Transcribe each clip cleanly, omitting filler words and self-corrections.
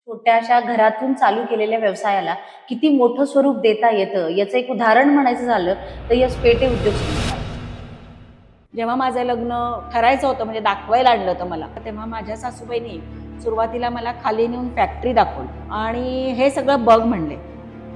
छोट्याशा घरातून चालू केलेल्या व्यवसायाला किती मोठं स्वरूप देता येतं याचं एक उदाहरण म्हणायचं झालं तर यश पेठे उद्योग समूह आहे. जेव्हा माझं लग्न ठरायचं होतं म्हणजे दाखवायला आणलं होतं मला, तेव्हा माझ्या सासूबाईंनी सुरुवातीला मला खाली नेऊन फॅक्टरी दाखवली आणि हे सगळं बघ म्हणले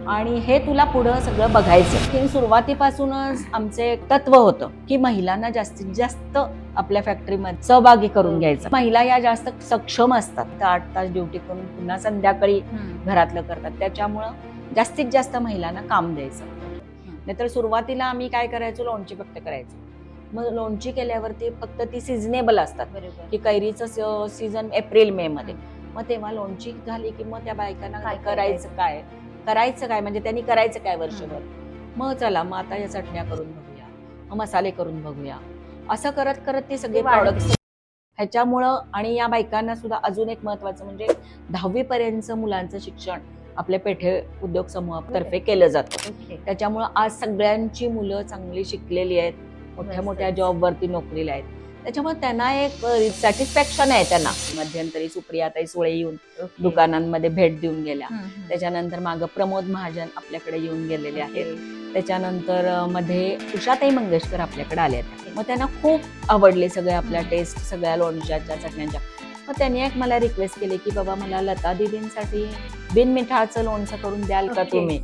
आणि हे तुला पुढं सगळं बघायचं. की सुरुवातीपासूनच आमचे एक तत्व होतं की महिलांना जास्तीत जास्त आपल्या फॅक्टरीमध्ये सहभागी करून घ्यायचं. महिला या जास्त सक्षम असतात. 8 तास ड्युटी करून पुन्हा संध्याकाळी घरातलं करतात, त्याच्यामुळं जास्तीत जास्त महिलांना काम द्यायचं. नाहीतर सुरुवातीला आम्ही काय करायचो, लोणची फक्त करायचो. मग लोणची केल्यावरती फक्त ती सिजनेबल असतात की कैरीचं सीझन एप्रिल मे मध्ये, मग तेव्हा लोणची झाली की मग त्या बायकांना करायचं काय म्हणजे त्यांनी करायचं काय वर्षभर. मग चला मग आता या चटण्या करून बघूया, मग मसाले करून बघूया, असं करत करत ते सगळे प्रॉडक्ट ह्याच्यामुळं. आणि या बायकांना सुद्धा अजून एक महत्वाचं म्हणजे 10वी पर्यंतचं मुलांचं शिक्षण आपल्या पेठे उद्योग समूहातर्फे केलं जातं. त्याच्यामुळं आज सगळ्यांची मुलं चांगली शिकलेली आहेत, मोठ्या मोठ्या जॉबवरती नोकरीला आहेत. त्याच्यामुळे त्यांना एक सॅटिस्फॅक्शन आहे. त्यांना मध्यंतरी सुप्रियाताई सुळे येऊन दुकानांमध्ये भेट देऊन गेल्या. त्याच्यानंतर मागं प्रमोद महाजन आपल्याकडे येऊन गेलेले आहेत. त्याच्यानंतर मध्ये उषाताई मंगेशकर आपल्याकडे आल्या. मग त्यांना खूप आवडले सगळे आपल्या टेस्ट, सगळ्या लोणच्याच्या चटण्यांच्या. मग त्यांनी एक मला रिक्वेस्ट केली की बाबा मला लता दीदींसाठी बिनमिठाचं लोणचं करून द्याल का तुम्ही.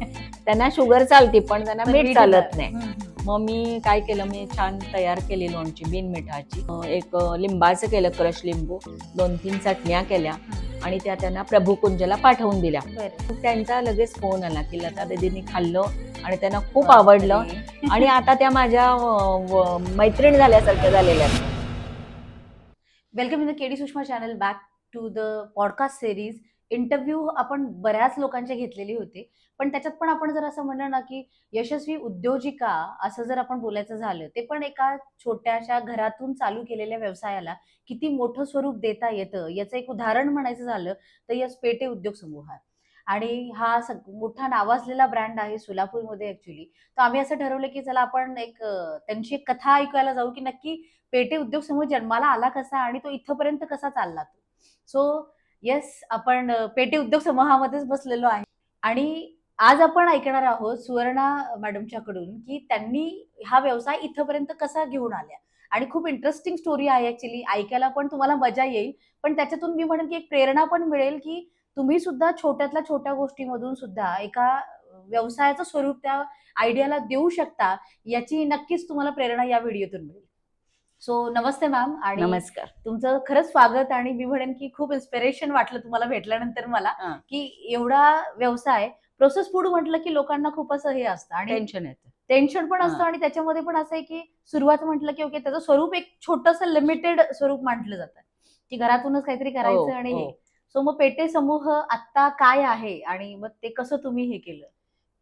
त्यांना शुगर चालते पण त्यांना मीठ चालत नाही. मग मी काय केलं, मी छान तयार केली लोणची बिनमिठाची. एक लिंबाचं केलं, क्रश लिंबू, 2-3 चटण्या केल्या आणि त्या त्यांना प्रभुकुंजला पाठवून दिल्या. त्यांचा लगेच फोन आला की लता दीदींनी खाल्लं आणि त्यांना खूप आवडलं आणि आता त्या माझ्या मैत्रीण झाल्यासारख्या झालेल्या. Welcome in the KD Sushma channel, back to the podcast series. Interview आपण बऱ्याच लोकांचे घेतलेली होते, पण त्याच्यात पण आपण जर असं म्हणलं ना की यशस्वी उद्योजिका असं जर आपण बोलायचं झालं, ते पण एका छोट्याशा घरातून चालू केलेल्या व्यवसायाला किती मोठं स्वरूप देता येतं याचं एक उदाहरण म्हणायचं झालं तर यश पेठे उद्योग समूह आहे. आणि हा मोठा नावाजलेला ब्रँड आहे सोलापूरमध्ये ऍक्च्युली. तर आम्ही असं ठरवलं की चला आपण एक त्यांची एक कथा ऐकायला जाऊ की नक्की पेठे उद्योग समूह जन्माला आला कसा आणि तो इथपर्यंत कसा चालला. सो येस, आपण पेठे उद्योग समूहामध्येच बसलेलो आहे आणि आज आपण ऐकणार आहोत सुवर्णा मॅडमच्याकडून की त्यांनी हा व्यवसाय इथपर्यंत कसा घेऊन आल्या. आणि खूप इंटरेस्टिंग स्टोरी आहे ऍक्च्युली, ऐकायला पण तुम्हाला मजा येईल, पण त्याच्यातून मी म्हणेन की एक प्रेरणा पण मिळेल की तुम्ही सुद्धा छोट्यातल्या छोट्या गोष्टीमधून सुद्धा एका व्यवसायाचं स्वरूप त्या आयडियाला देऊ शकता, याची नक्कीच तुम्हाला प्रेरणा या व्हिडिओतून मिळेल. सो नमस्ते मॅम. आणि नमस्कार. तुमचं खरंच स्वागत. आणि मी म्हणेन की खूप इन्स्पिरेशन वाटलं तुम्हाला भेटल्यानंतर मला की एवढा व्यवसाय. प्रोसेस फूड म्हटलं की लोकांना खूप असं हे असतं आणि टेन्शन पण असतं आणि त्याच्यामध्ये पण असं आहे की सुरुवात म्हटलं की ओके त्याचं स्वरूप एक छोटंसं लिमिटेड स्वरूप मांडलं जातं की घरातूनच काहीतरी करायचं आणि हे. सो मग पेठे समूह आता काय आहे आणि मग ते कसं तुम्ही हे केलं.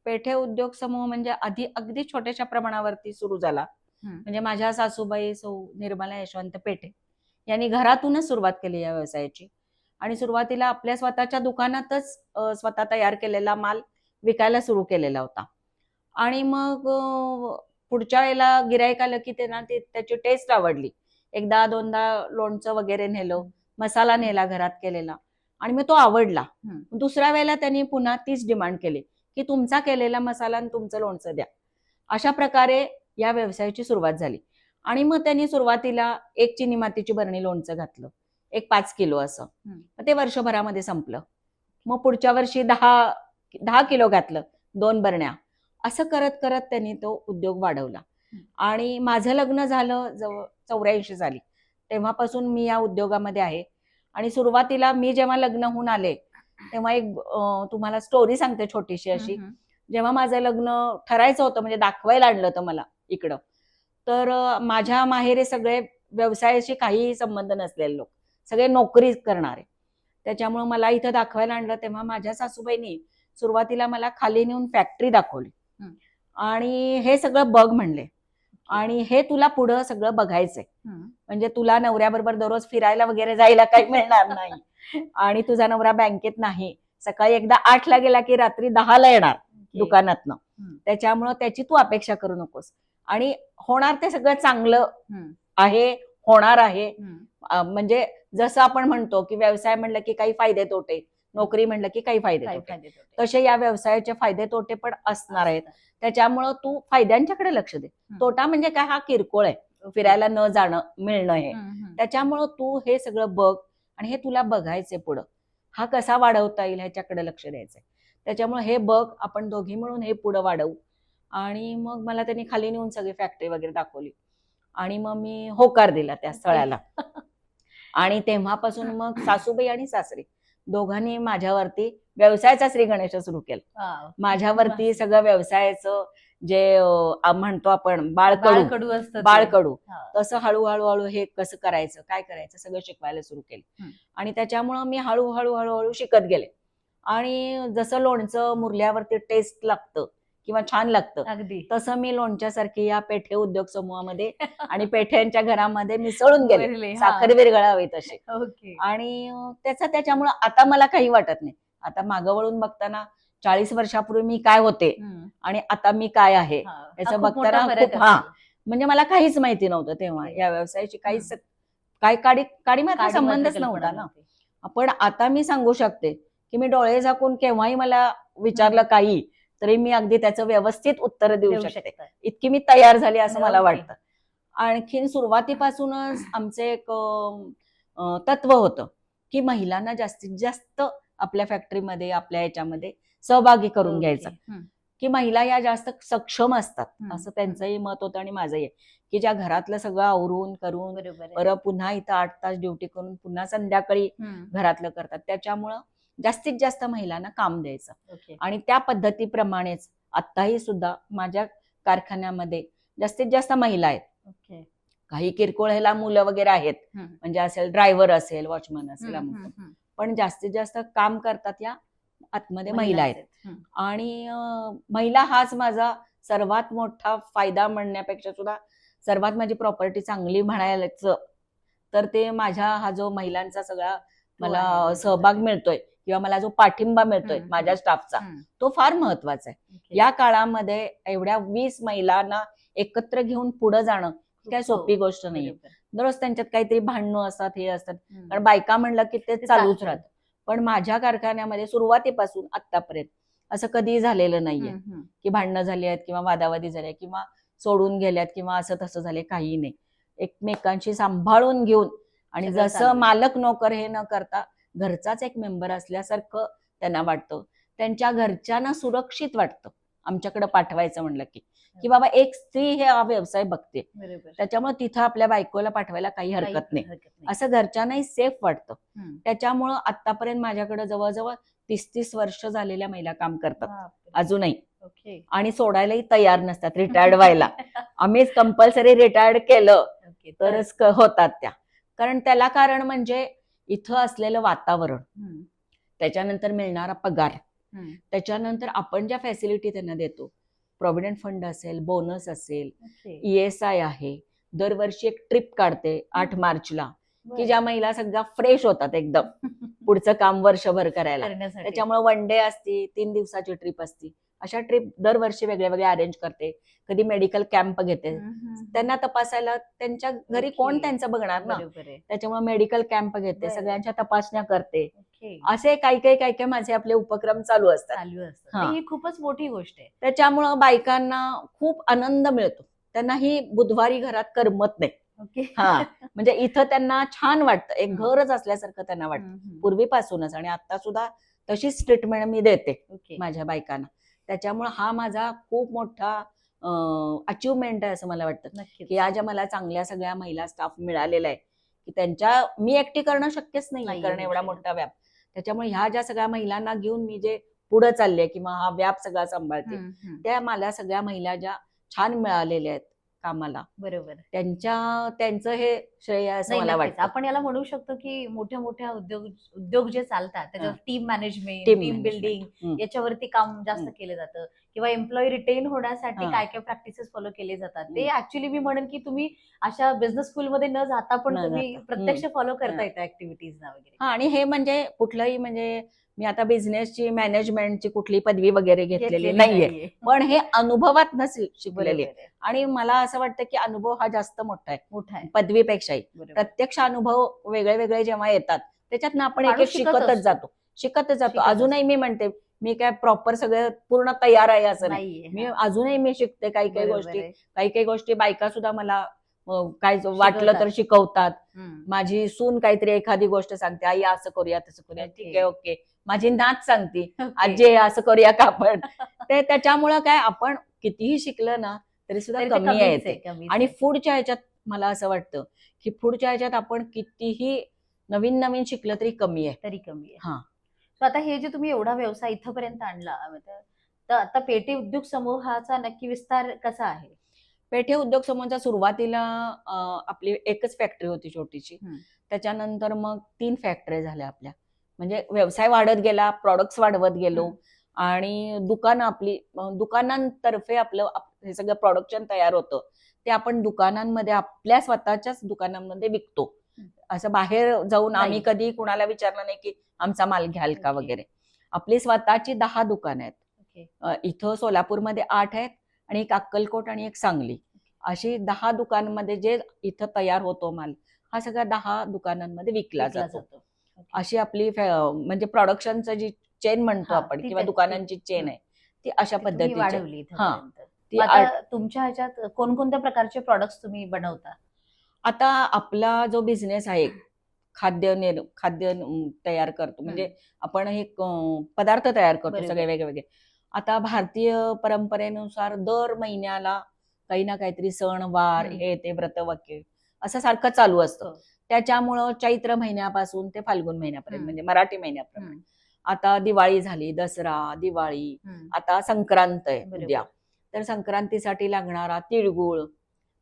पेठे उद्योग समूह म्हणजे आधी अगदी छोट्याशा प्रमाणावरती सुरू झाला. म्हणजे माझ्या सासूबाई सौ निर्मला यशवंत पेठे यांनी घरातूनच सुरुवात केली या व्यवसायाची. आणि सुरुवातीला आपल्या स्वतःच्या दुकानातच स्वतः तयार केलेला माल विकायला सुरू केलेला होता. आणि मग पुढच्या वेळेला गिराईक आलं की त्यांना त्याची टेस्ट आवडली. एकदा दोनदा लोणचं वगैरे नेलं, मसाला नेला घरात केलेला आणि मग तो आवडला. दुसऱ्या वेळेला त्यांनी पुन्हा तीच डिमांड केली की तुमचा केलेला मसाला आणि तुमचं लोणचं द्या. अशा प्रकारे या व्यवसायाची सुरुवात झाली. आणि मग त्यांनी सुरुवातीला 1 चिनी मातीची बरणी लोणचं घातलं, एक 5 किलो असं. ते वर्षभरामध्ये संपलं. मग पुढच्या वर्षी 10 किलो घातलं, 2 बरण्या. असं करत करत त्यांनी तो उद्योग वाढवला. आणि माझं लग्न झालं 84 साली, तेव्हापासून मी या उद्योगामध्ये आहे. आणि सुरुवातीला मी जेव्हा लग्न होऊन आले तेव्हा एक तुम्हाला स्टोरी सांगते छोटीशी अशी. जेव्हा माझं लग्न ठरायचं होतं म्हणजे दाखवायला आणलं होतं मला इकडं, तर माझ्या माहेरे सगळे व्यवसायाशी काही संबंध नसलेले लोक, सगळे नोकरी करणारे. त्याच्यामुळे मला इथं दाखवायला आणलं. तेव्हा माझ्या सासूबाईंनी सुरुवातीला मला खाली नेऊन फॅक्टरी दाखवली आणि हे सगळं बघ म्हणले आणि हे तुला पुढं सगळं बघायचंय. म्हणजे तुला नवऱ्याबरोबर दररोज फिरायला वगैरे जायला काही मिळणार नाही आणि तुझा नवरा बँकेत नाही, सकाळी एकदा 8ला गेला की रात्री 10ला येणार दुकानातनं. त्याच्यामुळं त्याची तू अपेक्षा करू नकोस आणि होणार ते सगळं चांगलं आहे, होणार आहे. म्हणजे जसं आपण म्हणतो की व्यवसाय म्हणलं की काही फायदे तोटे, नोकरी म्हणलं की काही फायदे काय तोटे. फायदे तोटे तसे या व्यवसायाचे फायदे तोटे पण असणार आहेत. असतात. त्याच्यामुळं तू फायद्यांच्याकडे लक्ष दे. तोटा म्हणजे काय, हा किरकोळ आहे, ओके. फिरायला न जाणं मिळणं हे. हम्म. त्याच्यामुळं तू हे सगळं बघ आणि हे तुला बघायचंय पुढं, हा कसा वाढवता येईल ह्याच्याकडे लक्ष द्यायचंय. त्याच्यामुळे हे बघ, आपण दोघी मिळून हे पुढं वाढवू. आणि मग मला त्यांनी खाली नेऊन सगळी फॅक्टरी वगैरे दाखवली आणि मग मी होकार दिला त्या स्थळाला. आणि तेव्हापासून मग सासूबाई आणि सासरी दोघांनी माझ्यावरती व्यवसायाचा श्री गणेश सुरू केला. वाव. माझ्यावरती मस्त. सगळं व्यवसायाचं जे म्हणतो आपण बाळकडू बाळकडू असतं ते. बाळकडू हा. तसं हळूहळू हे कसं करायचं, काय करायचं, सगळं शिकवायला सुरू केलं. आणि त्याच्यामुळं मी हळूहळू शिकत गेले. आणि जसं लोणचं मुरल्यावरती टेस्ट लागतं किंवा छान लागतं, अगदी तसं मी लोणच्यासारखी या पेठे उद्योग समूहामध्ये आणि पेठ्यांच्या घरामध्ये मिसळून गेले, बरले, हा. साखर विरघळावी तसे. ओके. आणि त्याच्यामुळं आता मला काही वाटत नाही. आता मागं वळून बघताना 40 वर्षापूर्वी मी काय होते आणि आता मी काय आहे हा. याचं हा, खूप मोठा बघताना फरक खूप, हा, असेल. म्हणजे मला काहीच माहिती नव्हतं तेव्हा ओके. या व्यवसायाची काहीच काय काडी मात्र काडी संबंधच मात्र नव्हता कल्पना ना. नव्हती. पण आता मी सांगू शकते की मी डोळे झाकून केव्हाही मला विचारलं काही तरी मी अगदी त्याचं व्यवस्थित उत्तर देऊ देऊ शकते. शकता. इतकी मी तयार झाली असं मला ओके. वाटतं. आणखीन सुरुवातीपासूनच आमचं एक तत्व होतं की महिलांना जास्तीत जास्त आपल्या फॅक्टरीमध्ये, आपल्या याच्यामध्ये सहभागी करून घ्यायचं, की महिला या जास्त सक्षम असतात असं त्यांचंही मत होतं आणि माझंही आहे. की ज्या घरातलं सगळं आवरून करून बरोबर आहे. परत पुन्हा इथं 8 तास ड्युटी करून पुन्हा संध्याकाळी घरातलं करतात, त्याच्यामुळं जास्तीत जास्त महिलांना काम द्यायचं. ओके. आणि त्या पद्धतीप्रमाणेच आत्ताही सुद्धा माझ्या कारखान्यामध्ये जास्तीत जास्त महिला आहेत. ओके. काही किरकोळ ह्याला मुलं वगैरे आहेत, म्हणजे असेल ड्रायव्हर असेल, वॉचमन असेल, पण जास्तीत जास्त काम करतात या आतमध्ये महिला आहेत. आणि महिला हाच माझा सर्वात मोठा फायदा म्हणण्यापेक्षा सुद्धा सर्वात माझी प्रॉपर्टी चांगली म्हणायचं तर ते माझ्या हा जो महिलांचा सगळा मला सहभाग मिळतोय किंवा मला जो पाठिंबा मिळतोय माझ्या स्टाफचा, तो फार महत्वाचा आहे. या काळामध्ये एवढ्या 20 महिलांना एकत्र घेऊन पुढे जाणं काय सोपी गोष्ट नाहीये. दररोज त्यांच्यात काहीतरी भांडणं असतात, हे असतात, कारण बायका म्हणलं की ते चालूच राहतं. पण माझ्या कारखान्यामध्ये सुरुवातीपासून आतापर्यंत असं कधी झालेलं नाहीये की भांडणं झाली आहेत किंवा वादावादी झाल्या किंवा सोडून गेल्यात किंवा असं तसं झाले, काही नाही. एकमेकांशी सांभाळून घेऊन आणि जसं मालक नोकर हे न करता घरचाच एक मेंबर असल्यासारखं त्यांना वाटतं. त्यांच्या घरच्यांना सुरक्षित वाटतं आमच्याकडे पाठवायचं म्हणलं की बाबा एक स्त्री हे हा व्यवसाय बघते, त्याच्यामुळे तिथं आपल्या बायकोला पाठवायला काही हरकत नाही असं घरच्यांनाही सेफ वाटतं. त्याच्यामुळं आतापर्यंत माझ्याकडे जवळजवळ 30 वर्ष झालेल्या महिला काम करतात अजूनही. आणि सोडायलाही तयार नसतात रिटायर्ड व्हायला. आम्हीच कंपल्सरी रिटायर्ड केलं तरच होतात त्या. कारण त्याला कारण म्हणजे इथं असलेलं वातावरण, त्याच्यानंतर मिळणारा पगार, त्याच्यानंतर आपण ज्या फॅसिलिटी त्यांना देतो, प्रॉव्हिडंट फंड असेल, बोनस असेल, ESI आहे, दरवर्षी एक ट्रिप काढते 8 मार्चला की ज्या महिला सगळ्या फ्रेश होतात एकदम पुढचं काम वर्षभर करायला. त्याच्यामुळे 1 डे असती, 3 दिवसाची ट्रिप असती, अशा ट्रिप दरवर्षी वेगळ्या वेगळ्या अरेंज करते. कधी मेडिकल कॅम्प घेते त्यांना तपासायला, त्यांच्या घरी कोण त्यांचं बघणार ना, त्याच्यामुळे मेडिकल कॅम्प घेते, सगळ्यांच्या तपासण्या करते. असे काही काही माझे आपले उपक्रम चालू असतात. ही खूपच मोठी गोष्ट आहे. त्याच्यामुळं बायकांना खूप आनंद मिळतो. त्यांना ही बुधवारी घरात करमत नाही. हा, म्हणजे इथं त्यांना छान वाटतं, एक घरच असल्यासारखं त्यांना वाटतं पूर्वीपासूनच. आणि आता सुद्धा तशीच ट्रीटमेंट मी देते माझ्या बायकांना. त्याच्यामुळे हा माझा खूप मोठा अचिव्हमेंट आहे असं मला वाटतं की आज मला चांगल्या सगळ्या महिला स्टाफ मिळालेला आहे की त्यांच्या मी एकटी करणं शक्यच नाही कारण एवढा मोठा व्याप. त्याच्यामुळे ह्या ज्या सगळ्या महिलांना घेऊन मी जे पुढे चालले किंवा हा व्याप सगळा सांभाळते, त्या मला सगळ्या महिला ज्या छान मिळालेल्या आहेत कामाला, बरोबर, त्यांचं हे श्रेय असं मला वाटतं. आपण याला म्हणू शकतो की मोठ्या मोठ्या उद्योग जे चालतात त्याच्यावर टीम मॅनेजमेंट, टीम बिल्डिंग याच्यावरती काम जास्त केलं जातं किंवा एम्प्लॉई रिटेन होण्यासाठी काय काय प्रॅक्टिसेस फॉलो केले जातात ते ऍक्च्युअली मी म्हणेन की तुम्ही अशा बिझनेस स्कूल मध्ये न जाता पण तुम्ही प्रत्यक्ष फॉलो करता येतं ऍक्टिव्हिटीज ना वगैरे. आणि हे म्हणजे कुठलंही म्हणजे मी आता बिझनेसची मॅनेजमेंटची कुठली पदवी वगैरे घेतलेली नाहीये, पण हे अनुभवात शिकलेली. आणि मला असं वाटतं की अनुभव हा जास्त मोठा आहे पदवीपेक्षाही. प्रत्यक्ष अनुभव वेगळे वेगळे जेव्हा येतात त्याच्यातनं आपण एक एक शिकतच जातो शिकतच जातो. शिकत अजूनही मी म्हणते मी काय प्रॉपर सगळं पूर्ण तयार आहे असं नाही. नाहीये. मी हा, अजूनही मी शिकते काही काही बरोबर गोष्टी. आहे. काही काही बायका सुद्धा मला काय वाटलं तर शिकवतात. शिकवतात. हम्म. माझी सून काहीतरी एखादी गोष्ट सांगते, आई असं करूया तसं करूया, ओके. ठीक आहे ओके. माझी नात सांगते, ओके. आजी हे असं करूया का आपण. ते त्याच्यामुळं काय आपण कितीही शिकलं ना तरी सुद्धा तरी ते कमी कमीच आहे आहे, ते. कमीच आणि आहे. फूडच्या ह्याच्यात मला असं वाटतं की फूडच्या ह्याच्यात आपण कितीही नवीन नवीन शिकलं तरी कमी आहे. तरी कमी आहे. हा. So आता हे जे तुम्ही एवढा व्यवसाय इथपर्यंत आणला, तर आता पेटे उद्योग समूहाचा नक्की विस्तार कसा आहे? पेठे उद्योग समूहाच्या सुरुवातीला आपली एकच फॅक्टरी होती छोटीशी. हम्म. त्याच्यानंतर मग 3 फॅक्टरी झाल्या आपल्या. म्हणजे व्यवसाय वाढत गेला, प्रॉडक्ट्स वाढवत गेलो आणि दुकानं आपली दुकानांतर्फे आपलं हे सगळं प्रोडक्शन तयार होतं. ते आपण दुकानांमध्ये आपल्या स्वतःच्याच दुकानांमध्ये विकतो. असं बाहेर जाऊन आम्ही नाही. कधी कुणाला विचारलं नाही की आमचा माल घ्याल का ओके. वगैरे. आपली स्वतःची 10 दुकानं आहेत. ओके. इथं सोलापूरमध्ये 8 आहेत आणि एक अक्कलकोट आणि एक सांगली. अशी 10 दुकानांमध्ये जे इथं तयार होतो माल हा सगळा 10 दुकानांमध्ये विकला विकला जातो. जातो. ओके. अशी आपली म्हणजे प्रोडक्शनचं जी चेन म्हणतो हा, आपण ती किंवा त्या- दुकानांची चेन आहे ती अशा ती तुम्ही पद्धतीची. वाढवली हा. इथपर्यंत. ती मग आता तुमच्या ह्याच्यात कोणकोणत्या प्रकारचे प्रॉडक्ट्स तुम्ही बनवता? आता आपला जो बिझनेस आहे खाद्य तयार करतो म्हणजे आपण हे पदार्थ तयार करतो बरोबर. सगळे वेगवेगळे. आता भारतीय परंपरेनुसार दर महिन्याला काही ना काहीतरी सण वार हे ते व्रतवाक्य असं सारखं चालू असतं. हो. त्याच्यामुळं चैत्र महिन्यापासून ते फाल्गुन महिन्यापर्यंत म्हणजे मराठी महिन्यापर्यंत. हम्म. आता दिवाळी झाली, दसरा, दिवाळी, हम्म. आता संक्रांत आहे बरोबर. उद्या. तर संक्रांतीसाठी लागणारा तिळगुळ,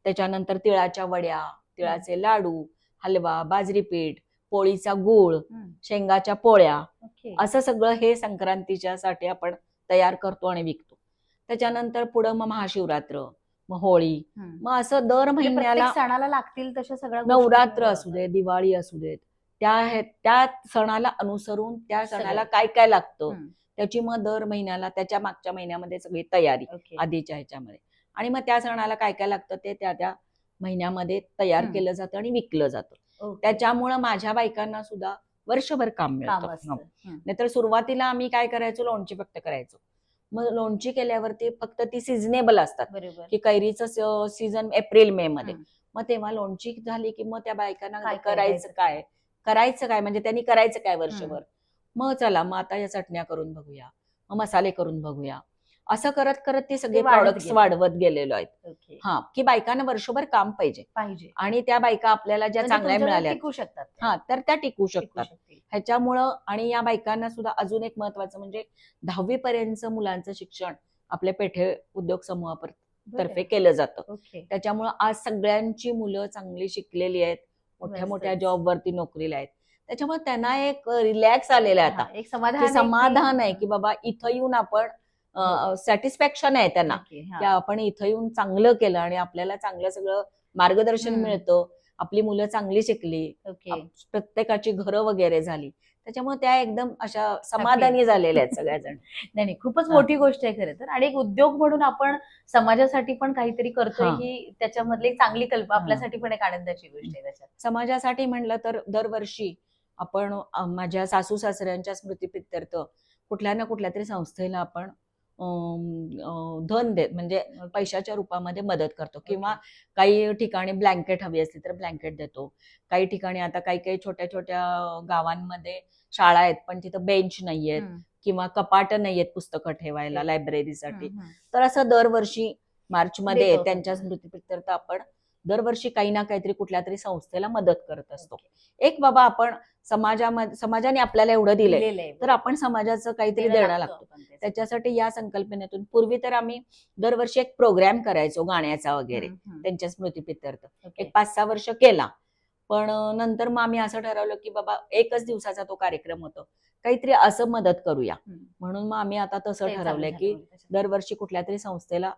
त्याच्यानंतर तिळाच्या वड्या, तिळाचे लाडू, हलवा, बाजरी पीठ, पोळीचा गूळ, शेंगाच्या पोळ्या, ओके. असं सगळं हे संक्रांतीच्या साठी आपण तयार करतो आणि विकतो. त्याच्यानंतर पुढं मग महाशिवरात्र, मग होळी, मग असं दर म्हणजे महिन्याला प्रत्येक सणाला लागतील तशा सगळ्या गोष्टी नवरात्र तुम्ही असू दे, दिवाळी असू देत, त्या सणाला अनुसरून त्या सगळं. सणाला काय काय लागतं हम्म. त्याची मग दर महिन्याला त्याच्या मागच्या महिन्यामध्ये सगळी तयारी ओके. आधीच्या ह्याच्यामध्ये. आणि मग त्या सणाला काय काय लागतं ते त्या त्या महिन्यामध्ये तयार केलं जातं आणि विकलं जातं. ओके. त्याच्यामुळं माझ्या बायकांना सुद्धा वर्षभर काम काम मिळतं. असतं. नाहीतर सुरुवातीला आम्ही काय करायचो, लोणची फक्त करायचो. मग लोणची केल्यावरती फक्त ती सिजनेबल असतात बरोबर. की कैरीचं सीझन एप्रिल मे मध्ये. हम्म. मग तेव्हा लोणची झाली की मग त्या बायकांना काय करायचं काय म्हणजे त्यांनी करायचं काय वर्षभर. मग चला मग आता या चटण्या करून बघूया, मग मसाले करून बघूया, असं करत करत ते सगळे वाढत प्रॉडक्ट्स गेले. वाढवत गेलेलो आहेत. ओके. हा, की बायकांना वर्षभर काम पाहिजे पाहिजे आणि त्या बायका आपल्याला ज्या म्हणजे चांगल्या तुमच्याकडे मिळाल्या टिकू शकतात. हा तर त्या टिकू टिकू शकतात शकतील. ह्याच्यामुळं. आणि या बायकांना सुद्धा अजून एक महत्वाचं म्हणजे 10वी पर्यंतचं मुलांचं शिक्षण आपल्या पेठे उद्योग समूहातर्फे बरं. केलं जातं. ओके. त्याच्यामुळं आज सगळ्यांची मुलं चांगली शिकलेली आहेत, मोठ्या मोठ्या मस्तच. जॉबवरती नोकरीला आहेत. त्याच्यामुळे त्यांना एक रिलॅक्स आलेला आहे हा, आता, एक की समाधान समाधान आहे की बाबा इथं येऊन आपण सॅटिस्फॅक्शन आहे त्यांना नक्की, हा. की आपण इथं येऊन चांगलं केलं आणि आपल्याला चांगलं सगळं मार्गदर्शन मिळतं, आपली मुलं चांगली शिकली, ओके. प्रत्येकाची घरं वगैरे झाली. त्याच्यामुळे त्या एकदम अशा समाधानी झालेल्या आहेत सगळ्याजण. नाही खूपच हा. मोठी गोष्ट आहे खरं तर. आणि एक उद्योग म्हणून आपण समाजासाठी पण काहीतरी करतोय हा. ही त्याच्यामधली एक चांगली कल्पना, हा. आपल्यासाठी पण एक आनंदाची गोष्ट आहे त्याच्यात. समाजासाठी म्हणलं तर दरवर्षी आपण माझ्या सासू सासऱ्यांच्या स्मृतीप्रित्यर्थ कुठल्या ना कुठल्या तरी संस्थेला आपण धन देत म्हणजे पैशाच्या रूपामध्ये मदत करतो. किंवा काही ठिकाणी ब्लँकेट हवी असली तर ब्लँकेट देतो. काही ठिकाणी आता काही काही छोट्या छोट्या गावांमध्ये शाळा आहेत पण तिथं बेंच नाहीयेत किंवा कपाट नाहीयेत पुस्तकं ठेवायला लायब्ररीसाठी. तर असं दरवर्षी मार्चमध्ये देतो. त्यांच्या स्मृतीप्रित्यर्थ आपण दरवर्षी काही ना काहीतरी कुठल्या तरी संस्थेला मदत करत असतो. एक बाबा आपण समाजाने आपल्याला एवढं दिलंय दिलेलं आहे. तर आपण समाजाचं काहीतरी देणं देणं लागतो लागतो. आपण त्याचं. त्याच्यासाठी या संकल्पनेतून पूर्वी तर आम्ही दरवर्षी एक प्रोग्राम करायचो गाण्याचा वगैरे त्यांच्या स्मृतीप्रित्यर्थ. ओके. एक 5-6 वर्ष केला. पण नंतर मग आम्ही असं ठरवलं की बाबा एकच दिवसाचा तो कार्यक्रम होतो, काहीतरी असं मदत करूया. म्हणून मग आम्ही आता तसं ते ठरवलंय चालू की झालं त्याच्यात. दरवर्षी कुठल्या तरी संस्थेला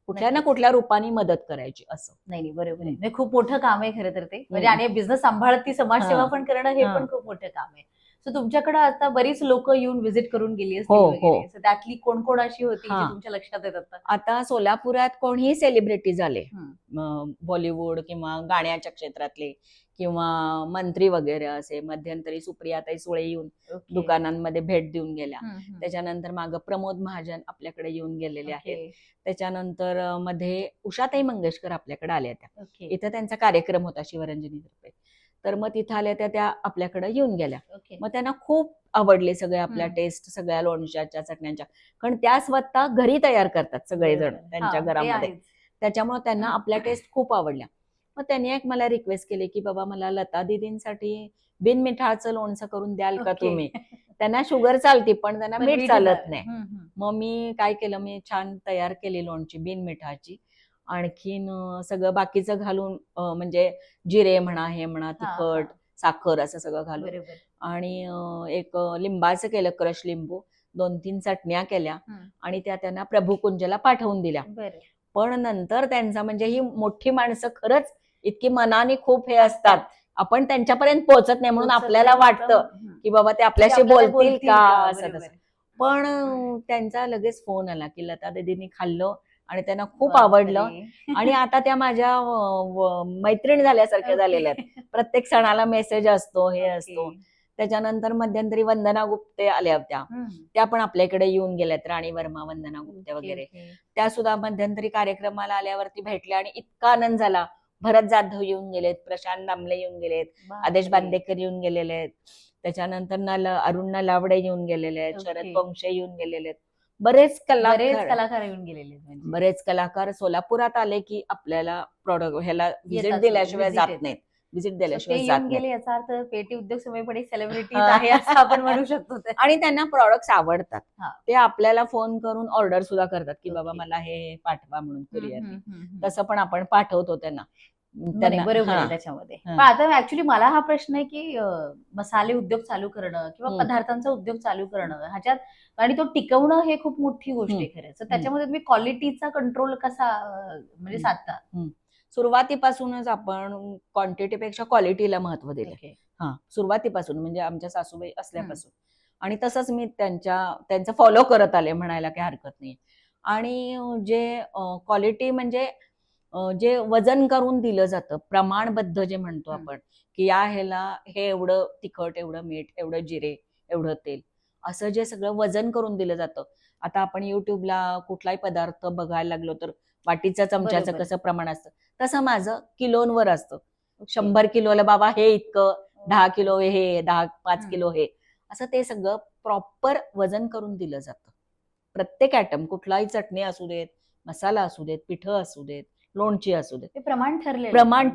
कुठल्या ना नक्कीच. कुठल्या रूपाने मदत करायची असं. नाही बरोबर आहे. म्हणजे खूप मोठं काम आहे खरं तर ते. म्हणजे हम्म. आणि बिझनेस सांभाळत ती समाजसेवा हा. पण करणं हे हा. पण खूप मोठं काम आहे. सो तुमच्याकडे आता बरीच लोक येऊन व्हिजिट करून गेली असतील हो, वगैरे. हो. So त्यातली कोण कोण अशी होती जी हा. तुमच्या लक्षात येतात आता? आता सोलापुरात कोणीही सेलिब्रिटी झाले, हम्म. बॉलिवूड किंवा गाण्याच्या क्षेत्रातले किंवा मंत्री वगैरे असे. मध्यंतरी सुप्रियाताई सुळे येऊन Okay. दुकानांमध्ये भेट देऊन गेल्या. हम्म. त्याच्यानंतर मागं प्रमोद महाजन आपल्याकडे येऊन गेलेले आहेत. Okay. त्याच्यानंतर मध्ये उषाताई मंगेशकर आपल्याकडे आल्या त्या. Okay. इथं त्यांचा कार्यक्रम होता शिवरंजनीतर्फे. तर मग तिथं आल्या त्या आपल्याकडे येऊन गेल्या. Okay. मग त्यांना खूप आवडले सगळे आपल्या हम्म. टेस्ट, सगळ्या लोणच्याच्या चटण्यांच्या. कारण त्या स्वतः घरी तयार करतात सगळेजण बरोबर. त्यांच्या हा, ते घरामध्ये. आहेच. त्याच्यामुळे त्यांना आपल्या टेस्ट खूप आवडल्या. मग त्यांनी एक मला रिक्वेस्ट केली की बाबा मला लता दीदींसाठी बिनमिठाचं लोणचं करून द्याल का Okay. तुम्ही. त्यांना शुगर चालते पण त्यांना पण मीठ मीठ चालत झालं. नाही. हम्म. मग मी काय केलं, मी छान तयार केली लोणची बिनमिठाची. आणखीन सगळं बाकीचं घालून म्हणजे जिरे म्हणा, हे म्हणा, हा, तिखट, हा. साखर असं सगळं घालून. बरोबर. आणि एक लिंबाचं केलं, क्रश लिंबू. 2-3 चटण्या केल्या हम्म. आणि त्या त्यांना प्रभुकुंजला पाठवून दिल्या. बरं. पण नंतर त्यांचा म्हणजे ही मोठी माणसं खरंच इतकी मनाने खूप हे असतात, आपण त्यांच्यापर्यंत पोहोचत नाही म्हणून पोचत आपल्याला नाही वाटतं हम्म. की बाबा ते आपल्याशी आपल्याला बोलतील का असं बरोबर. तसं. पण त्यांचा लगेच फोन आला की लता दीदींनी खाल्लं आणि त्यांना खूप बापरे. आवडलं. आणि आता त्या माझ्या मैत्रीण झाल्यासारख्या झालेल्या आहेत. प्रत्येक सणाला मेसेज असतो, हे असतो. Okay. त्याच्यानंतर मध्यंतरी वंदना गुप्ते आल्या होत्या, हम्म. त्या पण आपल्याकडे येऊन गेल्यात. राणी वर्मा, वंदना गुप्ते Okay, वगैरे. okay. त्या सुद्धा मध्यंतरी कार्यक्रमाला आल्यावरती भेटल्या आणि इतका आनंद झाला. भरत जाधव येऊन गेलेत, प्रशांत दामले येऊन गेलेत, आदेश बापरे. बांदेकर येऊन गेलेले आहेत. त्याच्यानंतर अरुण नलावडे येऊन गेलेले आहेत, शरद Okay. वंशे येऊन गेलेले आहेत. बरेच बरेच कलाकार कलाकार येऊन गेलेले आहेत म्हणजे. बरेच कलाकार सोलापुरात आले की आपल्याला प्रोडक्ट ह्याला व्हिजिट येतात, दिल्याशिवाय visit जात येतात. नाहीत. व्हिजिट So दिल्याशिवाय ते जात येऊन नाहीत. गेले याचा अर्थ पेटी उद्योग समयपणे सेलिब्रिटीज आहे असं आपण म्हणू शकतो ते. आणि त्यांना प्रॉडक्ट्स आवडतात. हा. ते आपल्याला फोन करून ऑर्डर सुद्धा करतात की बाबा Okay. मला हे पाठवा म्हणून कुरिअर. हम्म, हम्म, हम्म. तसं पण आपण पाठवतो त्यांना. नाही, बरोबर आहे त्याच्यामध्ये. हा. पण आता ऍक्च्युली मला हा प्रश्न आहे की मसाले उद्योग चालू करणं किंवा हम्म. पदार्थांचा उद्योग चालू करणं ह्याच्यात आणि तो टिकवणं हे खूप मोठी गोष्ट आहे खरं. तर त्याच्यामध्ये तुम्ही क्वालिटीचा कंट्रोल कसा म्हणजे साधता? सुरुवातीपासूनच आपण क्वांटिटीपेक्षा क्वालिटीला महत्व दिले. Okay. हा, सुरुवातीपासून म्हणजे आमच्या सासूबाई असल्यापासून. आणि तसंच मी त्यांचं फॉलो करत आले म्हणायला काही हरकत नाही. आणि जे क्वालिटी म्हणजे जे वजन करून दिलं जातं, प्रमाणबद्ध जे म्हणतो आपण की या ह्याला हे एवढं तिखट, एवढं मीठ, एवढं जिरे, एवढं तेल, असं जे सगळं वजन करून दिलं जातं. आता आपण युट्यूबला कुठलाही पदार्थ बघायला लागलो तर वाटीचं चमच्याचं बरोबर. कसं प्रमाण असतं तसं माझं किलोंवर असतं. Okay. 100 किलोला बाबा हे इतकं, 10 किलो हे, 5 किलो हे, असं ते सगळं प्रॉपर वजन करून दिलं जातं. प्रत्येक आयटम, कुठलाही चटणी असू देत, मसाला असू देत, पिठं असू देत, लोणची असू देत, ते प्रमाण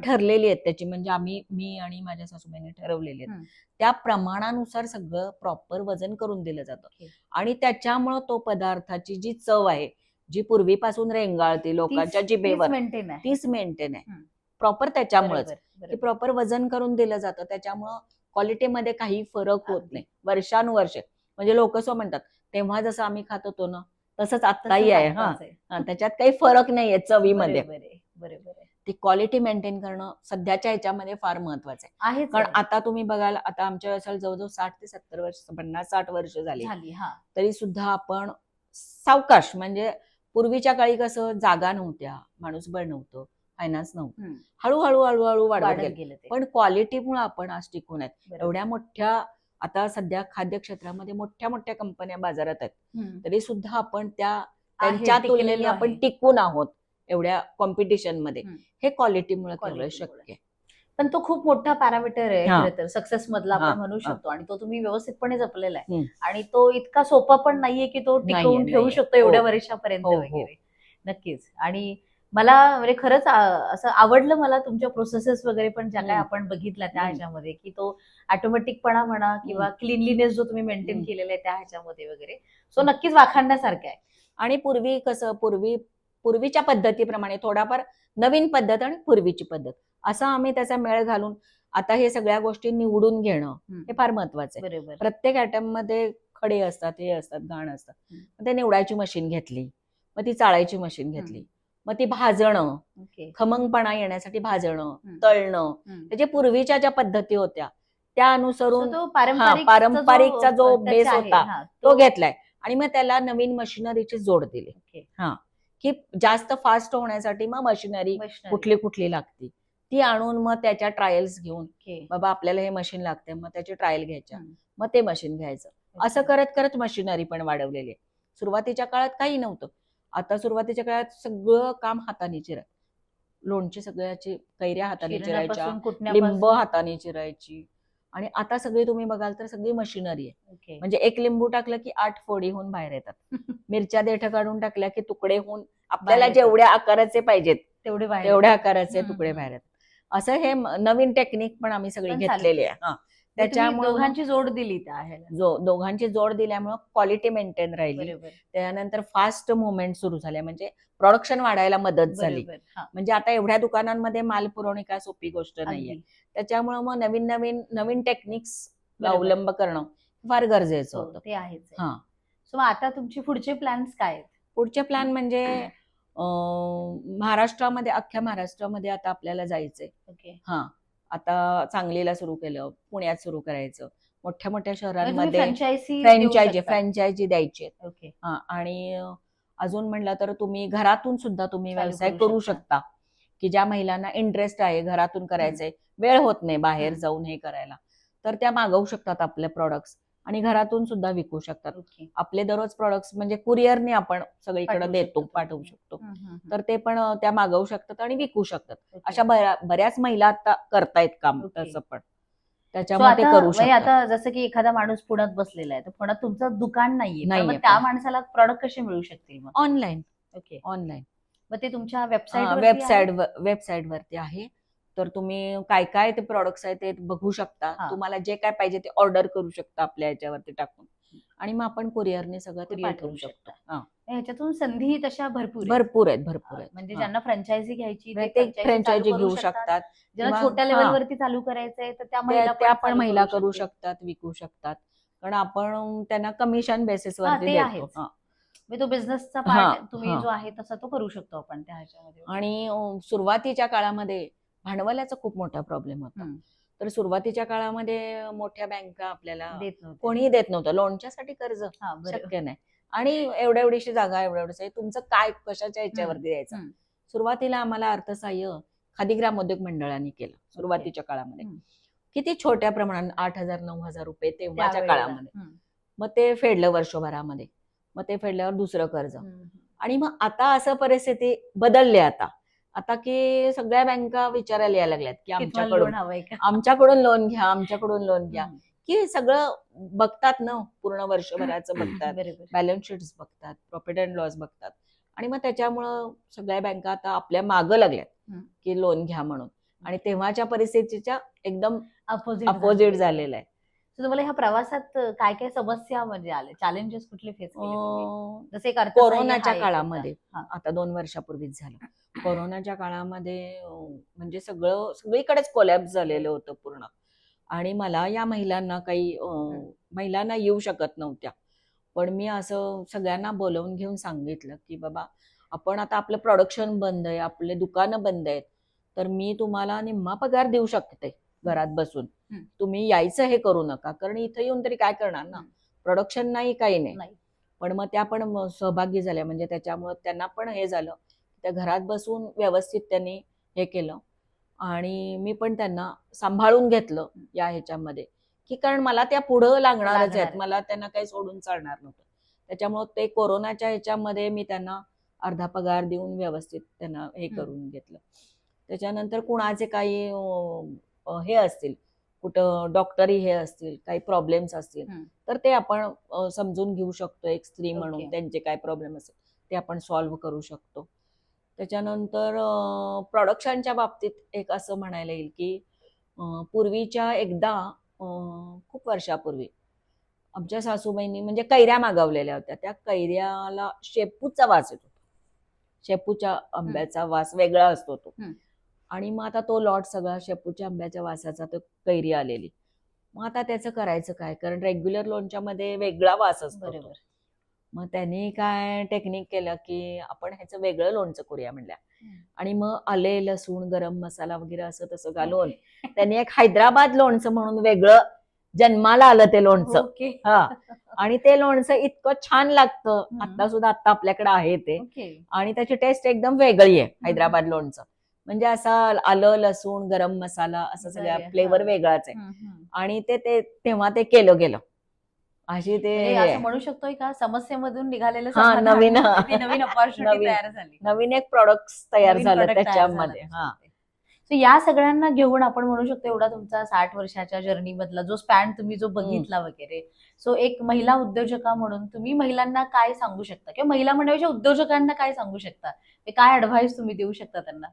ठरलेली आहेत त्याची. म्हणजे मी आणि माझ्या सासूबाईंनी ठरवलेली आहेत. त्या प्रमाणानुसार सगळं प्रॉपर वजन करून दिलं जातं. Okay. आणि त्याच्यामुळं तो पदार्थाची जी चव आहे, जी पूर्वीपासून रेंगाळते लोकांच्या जिभेवर, तीच मेंटेन आहे. प्रॉपर त्याच्यामुळेच की प्रॉपर वजन करून दिलं जातं. त्याच्यामुळं क्वालिटीमध्ये काही फरक होत नाही वर्षानुवर्षे. म्हणजे लोक असं म्हणतात तेव्हा जसं आम्ही खात होतो ना तसंच आत्ताही आहे. हा, त्याच्यात काही फरक नाहीये चवीमध्ये. बरोबर. ती क्वालिटी मेंटेन करणं सध्याच्या ह्याच्यामध्ये फार महत्वाचं आहे. कारण आता तुम्ही बघाल, आता आमच्या व्यवसायाला जवळजवळ 60 ते 70 वर्ष, 50-60 वर्ष झाली, तरी सुद्धा आपण सावकाश, म्हणजे पूर्वीच्या काळी कसं जागा नव्हत्या, माणूसबळ नव्हतं, फायनान्स नव्हतं, हळूहळू वाढत गेलं. पण क्वालिटीमुळे आपण आज टिकून आहेत. एवढ्या मोठ्या, आता सध्या खाद्य क्षेत्रामध्ये मोठ्या मोठ्या कंपन्या बाजारात आहेत, तरी सुद्धा आपण त्यांच्या तुलनेने आपण टिकून आहोत एवढ्या कॉम्पिटिशन मध्ये. हे क्वालिटीमुळे केवळ शक्य आहे. पण तो खूप मोठा पॅरामीटर आहे खरं तर सक्सेस मधला आपण म्हणू शकतो. आणि तो तुम्ही व्यवस्थितपणे जपलेला आहे. आणि तो इतका सोपा पण नाहीये की तो टिकवून ठेवू शकतो एवढ्या वर्षापर्यंत वगैरे. नक्कीच. आणि मला म्हणजे खरंच असं आवडलं मला तुमच्या प्रोसेसेस वगैरे पण ज्या काय आपण बघितल्या त्या ह्याच्यामध्ये, की तो ऑटोमॅटिकपणा म्हणा किंवा क्लीनलीनेस जो तुम्ही मेंटेन केलेला आहे त्या ह्याच्यामध्ये वगैरे. सो नक्कीच वाखाणण्यासारखं आहे. आणि पूर्वी कसं, पूर्वीच्या पद्धतीप्रमाणे थोडाफार नवीन पद्धत आणि पूर्वीची पद्धत असं आम्ही त्याचा मेळ घालून आता हे सगळ्या गोष्टी निवडून घेणं हे फार महत्वाचं आहे. प्रत्येक आयटम मध्ये खडे असतात, हे असतात, घाण असतात. ते निवडायची मशीन घेतली, मग ती चाळायची मशीन घेतली, मग ती भाजणं, खमंगपणा येण्यासाठी भाजणं, तळणं, त्याच्या पूर्वीच्या ज्या पद्धती होत्या त्या अनुसरून तो पारंपरिकचा जो touch बेस आहे, होता तो घेतलाय आणि मग त्याला नवीन मशिनरीची जोड दिली. ओके. की जास्त फास्ट होण्यासाठी मग मशिनरी कुठली कुठली लागती ती आणून मग त्याच्या ट्रायल्स घेऊन ओके. बाबा आपल्याला हे मशीन लागते मग त्याची ट्रायल घ्यायच्या, हम्म. मग ते मशीन घ्यायचं. असं ओके. करत करत मशिनरी पण वाढवलेली आहे. सुरुवातीच्या काळात काही नव्हतं. आता सुरुवातीच्या काळात सगळं काम हाताने चिराय, लोणची सगळ्याची कैऱ्या हाताने चिरायच्या, चिरण्यापासून लिंब कुटण्यापासून. हाताने चिरायची. आणि आता सगळी तुम्ही बघाल तर सगळी मशिनरी आहे. ओके. म्हणजे एक लिंबू टाकलं की 8 फोडी होऊन बाहेर येतात. मिरच्या देठ काढून टाकल्या की तुकडे होऊन आपल्याला बाहेर येतात. जेवढ्या आकाराचे पाहिजेत तेवढे बाहेर तेवढ्या येतात. आकाराचे हम्म, तुकडे हम्म. बाहेर येतात. असं हे नवीन टेक्निक पण आम्ही सगळी पण चालू घेतलेली केली. आहे. म्हणजे तुम्ही त्याच्यामुळे दोघांची जोड दिली त्या ह्याला. दोघांची जोड दिल्यामुळे क्वालिटी मेंटेन राहिली. बरोबर. त्यानंतर फास्ट मुवमेंट सुरू झाल्या, म्हणजे प्रोडक्शन वाढायला मदत झाली. बरोबर. हा. म्हणजे आता एवढ्या दुकानांमध्ये माल पुरवणे काय सोपी गोष्ट नाहीये. अगदी. त्याच्यामुळे मग नवीन टेक्निक्स बरोबर. अवलंब करणं फार गरजेचं हो, होतं. ते आहेच आहे. हा. सो मग आता तुमचे पुढचे प्लॅन्स काय आहेत? पुढचे प्लॅन म्हणजे महाराष्ट्रामध्ये, अख्ख्या महाराष्ट्रामध्ये आता आपल्याला जायचंय. ओके. आता सांगलीला सुरू केलं, पुण्यात सुरू करायचं, मोठ्या मोठ्या शहरांमध्ये फ्रँचायझी फ्रँचायझी द्यायची. ओके. आणि अजून म्हणलं तर तुम्ही घरातून सुद्धा तुम्ही चालू व्यवसाय करू करू शकता. की ज्या महिलांना इंटरेस्ट आहे, घरातून करायचंय, वेळ होत नाही बाहेर जाऊन हे करायला, तर त्या मागवू शकतात आपले प्रॉडक्ट्स आणि घरातून सुद्धा विकू शकतात. ओके. आपले दररोज प्रॉडक्ट्स म्हणजे कुरिअरने आपण सगळीकडे पाठवू देतो, शकतो. पाठवू शकतो. हम्म, हम्म, हम्म. तर ते पण त्या मागवू शकतात आणि विकू शकतात. ओके. अशा बऱ्याच महिला आता करतायत काम ओके. तसं पण. So त्याच्यामुळे ते आता करू म्हणजे शकतात. आता जसं की एखादा माणूस पुण्यात बसलेला आहे, तर पुण्यात तुमचं दुकान नाहीये, पण मग नाहीये त्या पण. माणसाला प्रॉडक्ट कसे मिळू शकतील मग? Online okay. ऑनलाईन मग ते तुमच्या वेबसाईट वेबसाईट वरती आहे. तर तुम्ही काय काय ते प्रॉडक्ट्स आहेत ते बघू शकता. हा. तुम्हाला जे काय पाहिजे ते ऑर्डर करू शकता आपल्या याच्यावरती टाकून आणि मग आपण कुरिअरने सगळं ते Courier पाठवू करू शकतो. शकता. ह्याच्यातून संधी तशा भरपूर आहेत. भरपूर आहेत. म्हणजे हा. ज्यांना फ्रँचायझी घ्यायची ते franchise फ्रँचायझी चालू करू घेऊ शकतात. ज्यांना किंवा- छोट्या लेवलवरती चालू करायचंय तर त्या त्या पण चालू महिला करू शकतील. शकतात, विकू शकतात. कारण आपण त्यांना कमिशन बेसिस हा, वरती ते देतो. आहेच. म्हणजे तो बिझनेसचा हा, पार्ट तुम्ही हा. जो आहे तसा तो करू शकतो आपण त्या ह्याच्यामध्ये. आणि सुरुवातीच्या काळामध्ये भांडवलाचा खूप मोठा प्रॉब्लेम होता. हम्म. तर सुरुवातीच्या काळामध्ये मोठ्या बँका आपल्याला देत नव्हते. कोणीही देत नव्हतं. लोणच्यासाठी कर्ज हा, बरोबर. शक्य नाही. आणि एवढीशी जागा, एवढंच आहे, तुमचं काय कशाच्या ह्याच्यावरती द्यायचं. हम्म. सुरुवातीला आम्हाला अर्थसहाय्य खादी ग्रामोद्योग मंडळाने केलं सुरुवातीच्या काळामध्ये. हम्म. किती छोट्या प्रमाणात 8,000 9,000 रुपये तेव्हाच्या त्यावेळेला. काळामध्ये. हम्म. मग ते फेडलं वर्षभरामध्ये. मग ते फेडल्यावर दुसरं कर्ज. हम्म. आणि मग आता असं परिस्थिती बदलली. आता की सगळ्या बँका विचारायला यायला लागल्यात की की तुम्हाला लोन हवंय का? आमच्याकडून लोन घ्या, आमच्याकडून लोन घ्या. हम्म. की सगळं बघतात ना, पूर्ण वर्षभराचं बघतात, बरोबर. बॅलन्स शीट्स बघतात, प्रॉफिट अँड लॉस बघतात. आणि मग त्याच्यामुळं सगळ्या बँका आता आपल्या मागं लागल्यात हम्म. की लोन घ्या म्हणून. आणि तेव्हाच्या परिस्थितीच्या एकदम अपोजिट अपोजिट झालेलं आहे. So तुम्हाला ह्या प्रवासात काय काय समस्या म्हणजे आले, चॅलेंजेस कुठले फेस केले तुम्ही? जसे एक अर्थसहाय्य कोरोनाच्या हा एक काळामध्ये, होता. हा. आता 2 वर्षापूर्वीच झालं. कोरोनाच्या काळामध्ये म्हणजे सगळीकडेच कोलॅप्स झालेलं होतं पूर्ण. आणि मला या महिलांना महिलांना येऊ शकत नव्हत्या. पण मी असं सगळ्यांना बोलवून घेऊन सांगितलं की बाबा आपण आता आपलं प्रोडक्शन बंद आहे, आपले दुकानं बंद आहेत, तर मी तुम्हाला निम्मा पगार देऊ शकते घरात बसून. तुम्ही यायचं हे करू नका, कारण इथं येऊन तरी काय करणार ना, प्रोडक्शन नाही, काही नाही. पण मग त्या पण सहभागी झाल्या. म्हणजे त्याच्यामुळे त्यांना पण हे झालं, त्या घरात बसून व्यवस्थित त्यांनी हे केलं. आणि मी पण त्यांना सांभाळून घेतलं या ह्याच्यामध्ये, की कारण मला त्या पुढं लागणारच आहेत, मला त्यांना काही सोडून चालणार नव्हतं. त्याच्यामुळे ते कोरोनाच्या ह्याच्यामध्ये मी त्यांना अर्धा पगार देऊन व्यवस्थित त्यांना हे करून घेतलं. त्याच्यानंतर कुणाचे काही हे असतील, कुठं डॉक्टरी हे असतील, काही प्रॉब्लेम्स असतील, तर ते आपण समजून घेऊ शकतो. एक स्त्री म्हणून त्यांचे काय प्रॉब्लेम असतील ते आपण सॉल्व्ह करू शकतो. त्याच्यानंतर प्रोडक्शनच्या बाबतीत एक असं म्हणायला येईल की पूर्वीच्या एकदा खूप वर्षापूर्वी आमच्या सासूबाईंनी म्हणजे कैऱ्या मागवलेल्या होत्या. त्या कैऱ्याला शेपूचा वास येत होता. शेपूच्या आंब्याचा वास वेगळा असतो तो. आणि मग आता तो लॉट सगळा शेपूच्या आंब्याच्या वासाचा तो कैरी आलेली. मग आता त्याचं करायचं काय, कारण रेग्युलर लोणच्यामध्ये वेगळा वास असतो. मग त्यांनी काय टेक्निक केलं की आपण ह्याचं वेगळं लोणचं करूया म्हणल्या. आणि मग आले लसूण गरम मसाला वगैरे असं तसं घालून त्यांनी एक हैदराबाद लोणचं म्हणून वेगळं जन्माला आलं ते लोणचं. ओके. हा. आणि ते लोणचं इतकं छान लागतं. हम्म. आता आपल्याकडे आहे ते. ओके. आणि त्याची टेस्ट एकदम वेगळी आहे हैदराबाद लोणचं. म्हणजे असं आलं लसूण गरम मसाला असं सगळ्या बरं, फ्लेवर हा. वेगळाच आहे. आणि तेव्हा ते केलं गेलं अशी म्हणजे ते असं म्हणू शकतोय का समस्येमधून निघालेलं हा, समाधान नवीन ती नवीन अपॉर्च्युनिटी नवीन तयार झाली. नवीन एक प्रॉडक्ट तयार नवीन झालं product तयार झालं त्याच्यामध्ये. हा. त्याच्यामध्ये. So या सगळ्यांना घेऊन आपण म्हणू शकतो एवढा तुमचा 60 वर्षाच्या जर्नी मधला जो स्पॅन तुम्ही जो बघितला वगैरे, सो एक महिला उद्योजका म्हणून तुम्ही महिलांना काय सांगू शकता किंवा महिला म्हणण्यापेक्षा उद्योजकांना काय सांगू शकता, ते काय ऍडव्हाइस तुम्ही देऊ शकता त्यांना?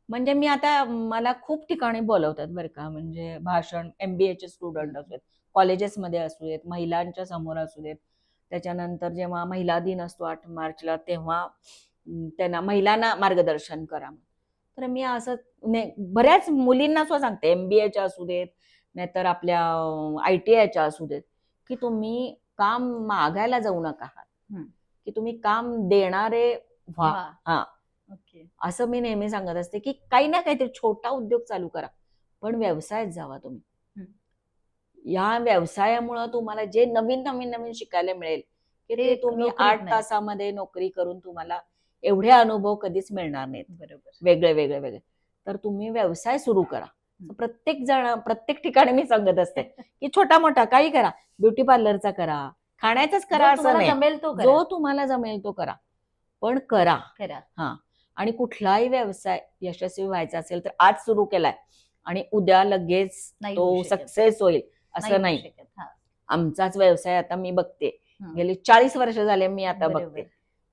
म्हणजे मी आता मला खूप ठिकाणी बोलवतात बरं का, म्हणजे भाषण MBAचे स्टुडंट असू देत, कॉलेजेसमध्ये असू देत, महिलांच्या समोर असू देत. त्याच्यानंतर जेव्हा महिला दिन असतो 8 मार्चला तेव्हा त्यांना महिलांना मार्गदर्शन करा. तर मी असं बऱ्याच मुलींना सुद्धा सांगते, MBAच्या असू देत नाहीतर आपल्या ITIच्या असू देत, की तुम्ही काम मागायला जाऊ नका, की तुम्ही काम देणारे व्हा. वा. हा. ओके. असं मी नेहमी सांगत असते की काही ना काहीतरी छोटा उद्योग चालू करा, पण व्यवसायात जावा तुम्ही. या व्यवसायामुळे तुम्हाला जे नवीन नवीन नवीन शिकायला मिळेल की ते ते तुम्ही नोकरीत 8 नाही. तासामध्ये नोकरी करून तुम्हाला एवढे अनुभव कधीच मिळणार नाहीत. बरोबर. वेगळे वेगळे वेगळे. तर तुम्ही व्यवसाय सुरू करा. प्रत्येक ठिकाणी मी सांगत असते की छोटा मोठा काही करा, ब्युटी पार्लरचा करा, खाण्याचाच करा जो असं तुम्हाला नाही, जमेल तो करा. जो तुम्हाला जमेल तो करा, पण करा. करा. हा. आणि कुठलाही व्यवसाय यशस्वी व्हायचा असेल तर आज सुरू केलाय आणि उद्या लगेच नाही तो होऊ शकत. सक्सेस होईल असं होऊ नाही. शकत. हा. आमचाच व्यवसाय आता मी बघते, हम्म. गेली 40 वर्ष झाले मी आता बरोबर. बघते.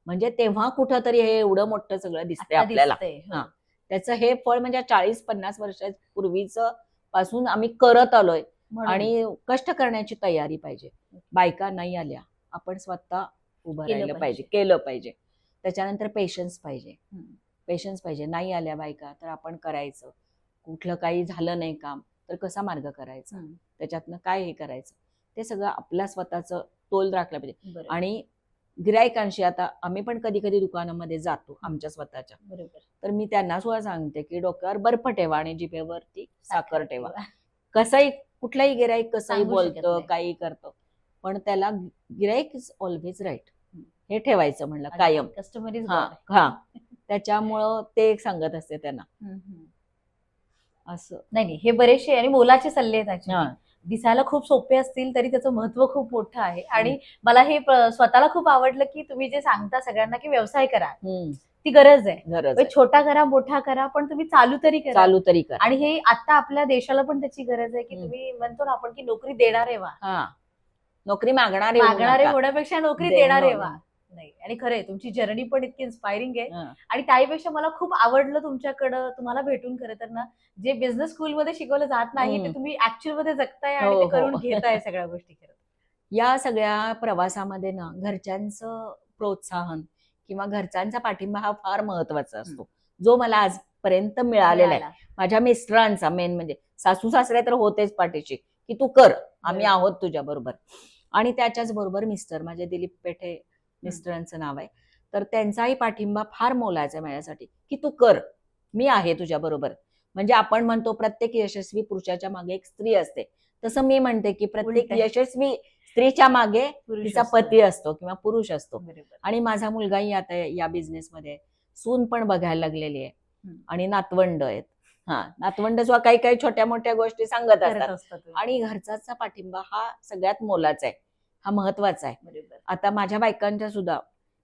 म्हणजे तेव्हा कुठंतरी हे एवढं मोठं सगळं दिसतंय आता आपल्याला. दिसतंय. हो. हा. त्याचं हे फळ म्हणजे 40-50 वर्षापूर्वीच पासून आम्ही करत आलोय. म्हणून. आणि कष्ट करण्याची तयारी पाहिजे. बायका नाही आल्या, आपण स्वतः उभं केलं राहिलं पाहिजे, पाहिजे. केलं पाहिजे. त्याच्यानंतर पेशन्स पाहिजे. हम्म. पेशन्स पाहिजे. नाही आल्या बायका तर आपण करायचं. कुठलं काही झालं नाही काम तर कसा मार्ग करायचा, हम्म. त्याच्यातनं काय हे करायचं, ते सगळं आपल्या स्वतःचं तोल राखलं पाहिजे. बरोबर. आणि गिरायकांशी आता आम्ही पण कधी कधी दुकानामध्ये जातो आमच्या स्वतःच्या, बरोबर. तर मी त्यांना सुद्धा सांगते की डोक्यावर बर्फ ठेवा आणि जिभेवरती साखर ठेवा. ठेवा. कसंही कुठलाही गिराईक कसंही सांगू शकत बोलतं, नाही. काही करतं, पण त्याला गिराईक इज ऑलवेज राईट हे ठेवायचं म्हणलं कायम. कस्टमर इज हा हा. त्याच्यामुळं ते एक सांगत असते त्यांना असं. नाही नाही, हे बरेचसे आणि मोलाचे सल्ले आहेत actually. हा. दिसायला खूप सोपे असतील तरी त्याचं महत्व खूप मोठं आहे. आणि मला हे स्वतःला खूप आवडलं की तुम्ही जे सांगता सगळ्यांना की व्यवसाय करा, ती गरज आहे. गरज म्हणजे आहे. छोटा करा मोठा करा, पण तुम्ही चालू तरी करा. चालू तरी कर. आणि हे आता आपल्या देशाला पण त्याची गरज आहे की तुम्ही म्हणतो ना आपण की नोकरी देणारे व्हा, हा. नोकरी मागणारे होऊ मागणारे नका. होण्यापेक्षा नोकरी दे- देणारे हो, व्हा. नाही, आणि खरंय तुमची जर्नी पण इतकी इन्स्पायरिंग आहे. हा. आणि त्याहीपेक्षा मला खूप आवडलं तुमच्याकडं तुम्हाला भेटून खरं तर ना, जे बिझनेस स्कूलमध्ये शिकवलं जात नाही ते तुम्ही ऍक्च्युअल मध्ये जगताय आणि हो, ते करून हो. घेताय सगळ्या गोष्टी खरं. या सगळ्या प्रवासामध्ये ना घरच्यांचं प्रोत्साहन किंवा घरच्यांचा पाठिंबा हा फार महत्वाचा असतो, जो मला आजपर्यंत मिळालेला आहे. माझ्या मिस्टरांचा मेन म्हणजे, सासू सासरे तर होतेच पाठीशी की तू कर, आम्ही बरोबर. आहोत तुझ्या बरोबर. आणि त्याच्याच बरोबर मिस्टर, माझे दिलीप पेठे मिस्टरांचं नाव आहे, तर त्यांचाही पाठिंबा फार मोलाचा आहे माझ्यासाठी की तू कर, मी आहे तुझ्या बरोबर. म्हणजे आपण म्हणतो प्रत्येक यशस्वी पुरुषाच्या मागे एक स्त्री असते, तसं मी म्हणते की प्रत्येक उलटं. यशस्वी स्त्रीच्या मागे पुरुष तिचा असतो. पती असतो किंवा पुरुष असतो. बरोबर. आणि माझा मुलगाही आता या बिझनेसमध्ये, सून पण बघायला लागलेली आहे आणि नातवंड आहेत. हा. नातवंड सुद्धा काही काही छोट्या मोठ्या गोष्टी सांगत करत असतात. असता तुम्ही. आणि घरचा पाठिंबा हा सगळ्यात मोलाचा आहे, हा महत्वाचा आहे. बरोबर. आता माझ्या बायकांच्या सुद्धा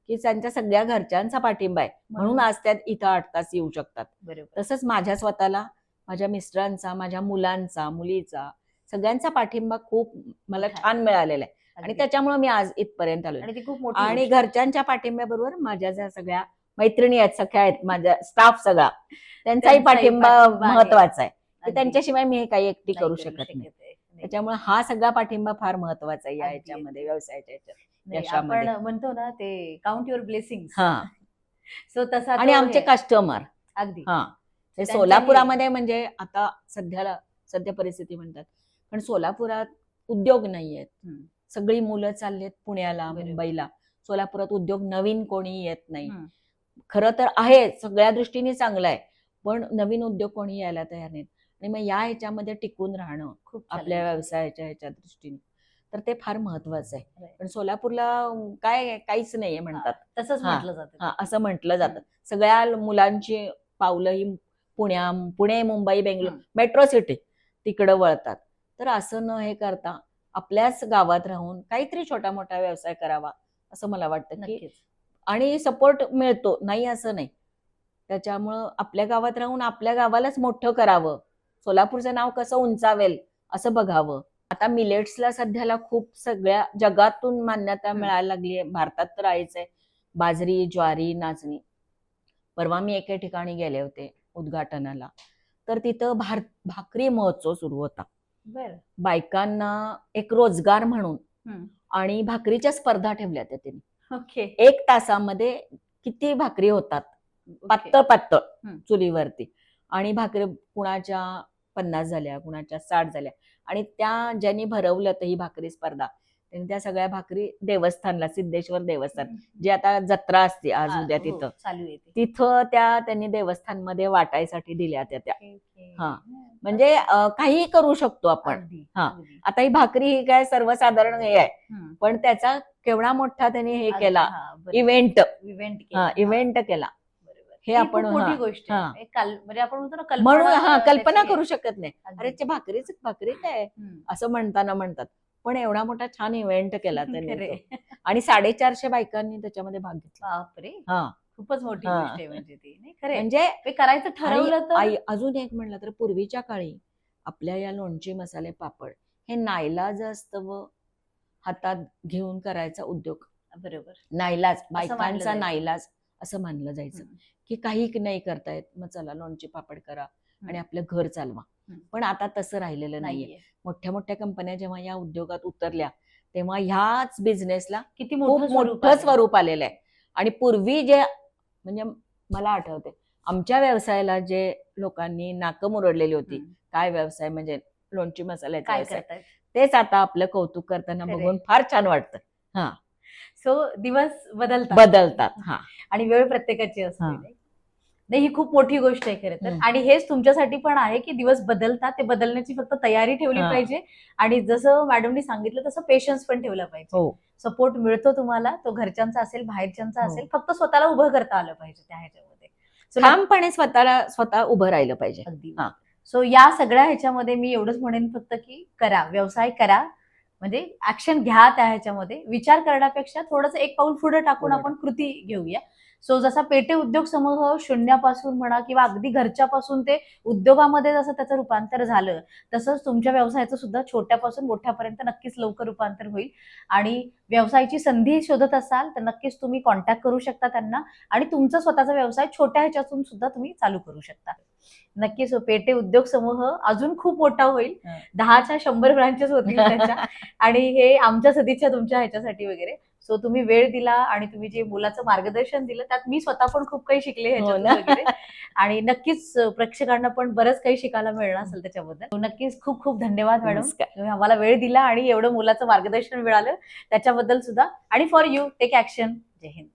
की त्यांच्या सगळ्या घरच्यांचा पाठिंबा आहे म्हणून आज त्यात इथं 8 तास येऊ शकतात. बरोबर. तसंच माझ्या स्वतःला, माझ्या मिस्टरांचा, माझ्या मुलांचा, मुलीचा, सगळ्यांचा पाठिंबा खूप मला मोठा आहे. छान मिळालेला आहे. आणि अगदी. त्याच्यामुळे मी आज इथपर्यंत आलोय. आणि ती खूप मोठी आणि गोष्ट आहे. घरच्यांच्या पाठिंब्याबरोबर माझ्या ज्या सगळ्या मैत्रिणी आहेत, सख्या आहेत, माझ्या स्टाफ सगळा, त्यांचाही पाठिंबा आहे. महत्वाचा आहे. की अगदी. त्यांच्याशिवाय मी हे काही एकटी नाही करू करू शकत नाही. आहे. नाही. त्याच्यामुळे हा सगळा पाठिंबा फार महत्वाचा आहे या अगदी, ह्याच्यामध्ये, अगदी. व्यवसायाच्या ह्याच्यात. नाही, यशामध्ये. आपण म्हणतो ना ते काउंट युअर ब्लेसिंग. हा. सो तसा आणि तो आमचे हे. कस्टमर, अगदी. हा, ते त्यांचे सोलापुरामध्ये म्हणजे आता सध्या परिस्थिती म्हणतात, पण सोलापुरात उद्योग नाहीयेत. सगळी मुलं चाललेत पुण्याला, बरोबर. मुंबईला. सोलापुरात उद्योग नवीन कोणी येत नाही. हम्म. खरं तर आहे, सगळ्या दृष्टीने चांगलं आहे, पण नवीन उद्योग कोणी यायला तयार नाहीत. आणि मग या ह्याच्यामध्ये टिकून राहणं खूप आपल्या challenge. व्यवसायाच्या ह्याच्या दृष्टीने तर ते फार महत्वाचं आहे. Right. पण सोलापूरला काहीच नाहीये म्हणतात. तसंच हा, म्हटलं जातं. हा, असं म्हटलं जातं. सगळ्या मुलांची पावलं ही पुणे, मुंबई, बेंगलोर, हम्म. मेट्रो सिटी तिकडं वळतात. तर असं न हे करता आपल्याच गावात राहून काहीतरी छोटा मोठा व्यवसाय करावा असं मला वाटतं की, नक्कीच. आणि सपोर्ट मिळतो, नाही असं नाही. त्याच्यामुळं आपल्या गावात राहून आपल्या गावालाच मोठं करावं, सोलापूरचं नाव कसं उंचावेल असं बघावं. आता मिलेट्सला सध्याला खूप सगळ्या जगातून मान्यता मिळायला लागली आहे. भारतात तर आहेच आहे. बाजरी, ज्वारी, नाचणी. परवा मी एके ठिकाणी गेले होते उद्घाटनाला, तर तिथं भाकरी महोत्सव सुरू होता. बरं. बायकांना एक रोजगार म्हणून हम्म. आणि भाकरीच्या स्पर्धा ठेवल्या त्या त्यांनी. ओके. 1 तासामध्ये किती भाकरी होतात पातळ पातळ चुलीवरती, आणि भाकरी कुणाच्या 50 झाल्या, कुणाच्या 60 झाल्या. आणि त्या ज्यांनी भरवलं तर ही भाकरी स्पर्धा, त्यांनी त्या सगळ्या भाकरी देवस्थानला, सिद्धेश्वर देवस्थान जे आता जत्रा असते आज उद्या तिथं, चालू येते. तिथं त्यांनी देवस्थानमध्ये वाटायसाठी दिल्या त्या. हा. म्हणजे म्हणजे काहीही करू शकतो आपण. हा. आता ही भाकरी ही काय सर्वसाधारण हे आहे, पण त्याचा केवढा मोठा त्यांनी हे केला, इव्हेंट केला. हे आपण मोठी गोष्ट आहे. म्हणजे आपण म्हणतो ना, म्हणून कल्पना त्याची करू शकत नाही. अरे ते भाकरी काय असं म्हणतात, पण एवढा मोठा छान इव्हेंट केला त्यांनी खरे. तो. आणि 450 बायकांनी त्याच्यामध्ये भाग घेतला. बापरे, हा. खूपच मोठी हा. गोष्ट आहे म्हणजे ती. नाही खरे, म्हणजे ते करायचं ठरवलं तर. अजून एक म्हणलं तर पूर्वीच्या काळी आपल्या या लोणची, मसाले, पापड हे नाईलाज असतं हातात घेऊन करायचा उद्योग. बरोबर. नाईलाज, असं मानलं बायकांचा जायचं. नाईलाज असं मानलं जायचं की काही नाही करतायत, मग चला लोणची पापड करा आणि आपलं घर चालवा. पण आता तसं राहिलेलं नाहीये. मोठ्या मोठ्या कंपन्या जेव्हा या उद्योगात उतरल्या तेव्हा ह्याच बिझनेसला किती खूप मोठं स्वरूप आलेलं आहे. आणि पूर्वी जे, म्हणजे मला आठवते आमच्या व्यवसायाला जे लोकांनी नाकं मुरडलेली होती, काय व्यवसाय म्हणजे लोणची मसाल्याचा काय व्यवसाय, करतायत, तेच आता आपलं कौतुक करताना बघून फार छान वाटतं. हा. सो दिवस बदलतात. हा. आणि वेळ प्रत्येकाची असते. हा. नाही, ही खूप मोठी गोष्ट आहे खरं तर. आणि हेच तुमच्यासाठी पण आहे की दिवस बदलतात, ते बदलण्याची फक्त तयारी ठेवली पाहिजे. आणि जसं मॅडमनी सांगितलं तसं पेशन्स पण ठेवला पाहिजे. सपोर्ट मिळतो तुम्हाला, तो घरच्यांचा असेल, बाहेरच्यांचा असेल, फक्त स्वतःला उभं करता आलं पाहिजे त्या ह्याच्यामध्ये. ठामपणे स्वतः उभं राहिलं पाहिजे. अगदी. सो या सगळ्या ह्याच्यामध्ये मी एवढंच म्हणेन फक्त की करा, व्यवसाय करा, म्हणजे ऍक्शन घ्या. त्या ह्याच्यामध्ये विचार करण्यापेक्षा थोडंसं एक पाऊल पुढे टाकून आपण कृती घेऊया. सो जसा पेटे उद्योग समूह शून्यापासून म्हणा किंवा अगदी घरच्यापासून ते उद्योगामध्ये जसं त्याचं रूपांतर झालं, तसंच तुमच्या व्यवसायाचं सुद्धा छोट्यापासून मोठ्यापर्यंत नक्कीच लवकर रूपांतर होईल. आणि व्यवसायाची संधी शोधत असाल तर नक्कीच तुम्ही कॉन्टॅक्ट करू शकता त्यांना, आणि तुमचा स्वतःचा व्यवसाय छोट्या ह्याच्यातून सुद्धा तुम्ही चालू करू शकता. नक्कीच पेटे उद्योग समूह अजून खूप मोठा होईल. 10च्या 100 ब्रांचेस होतील त्याच्या. आणि हे आमच्या सदिच्छा तुमच्या ह्याच्यासाठी वगैरे. सो तुम्ही वेळ दिला आणि तुम्ही जे मुलाचं मार्गदर्शन दिलं त्यात मी स्वतः पण खूप काही शिकले ह्याच्यातून वगैरे. आणि नक्कीच प्रेक्षकांना पण बरंच काही शिकायला मिळणार असेल त्याच्याबद्दल. नक्कीच खूप खूप धन्यवाद मॅडम, तुम्ही आम्हाला वेळ दिला आणि एवढं मुलाचं मार्गदर्शन मिळालं त्याच्याबद्दल सुद्धा. आणि फॉर यू टेक ऍक्शन. जय हिंद.